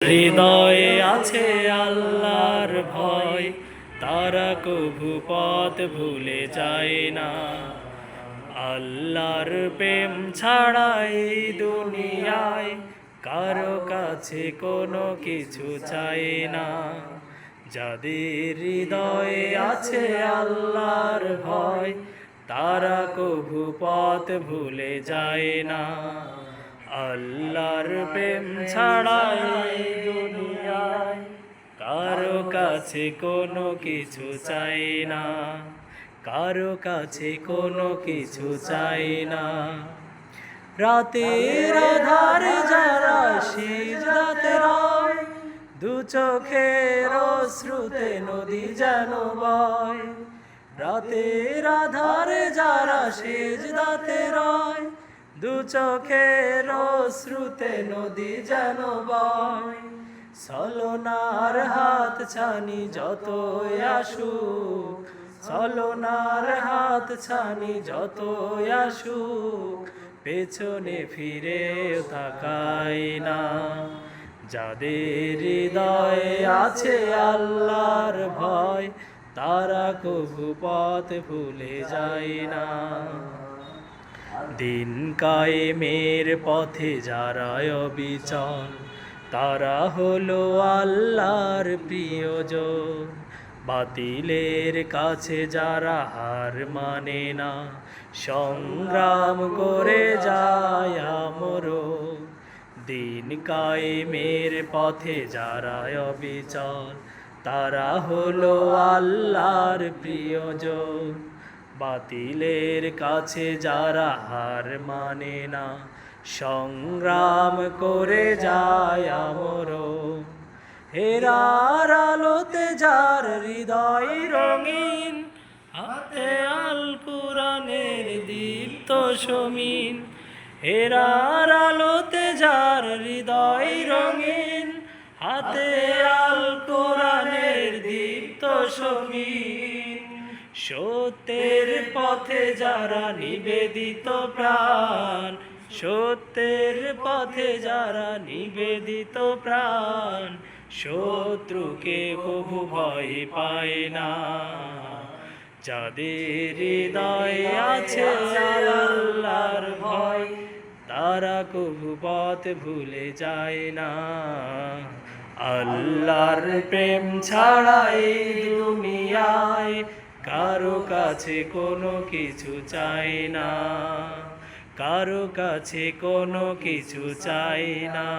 হৃদয়ে আছে আল্লাহর ভয়, তারা কভু পথ ভুলে যায় না। আল্লাহর প্রেম ছাড়া এই দুনিয়ায় কারো কাছে কোনো কিছু চাই না। যাদের হৃদয়ে আছে আল্লাহর ভয়, তারা কভু পথ ভুলে যায় না। আল্লাহর প্রেম ছাড়া এই দুনিয়ায় কারো কাছে কোনো কিছু চাই না, কারো কাছে কোনো কিছু চাই না। রাতের আধারে যারা সিজদাতে রয়, দু চোখের অশ্রুতে নদী যেন বয়। রাতের আধারে যারা সিজদাতে রয়, দু চোখের অশ্রুতে নদী যেন বয়। ছলনার হাত ছানি যতই আসুক, ছলনার হাত ছানি যতই আসুক, পেছনে ফিরে তাকাই না। যাদের হৃদয়ে আছে আল্লাহর ভয়, তারা কভু পথ ভুলে যায় না। দিন কায়েমের পথে যারা অবিচল, তারা হলো আল্লাহর প্রিয়জন। বাতিলের কাছে যারা হার মানে না, সংগ্রাম করে যায় আমরণ। দিন কায়েমের পথে যারা অবিচল, তারা হলো আল্লাহর প্রিয়জন। বাতিলের কাছে যারা হার মানে না, সংগ্রাম করে যায় আমরণ। হেরার আলোতে যার হৃদয় রঙিন, হাতে আল কুরআনের দীপ্ত শমিন। হেরার আলোতে যার হৃদয় রঙিন, হাতে আল কুরআনের দীপ্ত শমিন। সত্যের পথে যারা নিবেদিত প্রাণ, সত্যের পথে যারা নিবেদিত প্রাণ, শত্রুকে কভু ভয় পায় না। যাদের হৃদয়ে আছে আল্লাহর ভয়, তারা কভু পথ ভুলে যায় না। আল্লাহর প্রেম ছাড়া এই দুনিয়ায় কারো কাছে কোনো কিছু চাই না, কারো কাছে কোনো কিছু চাই না।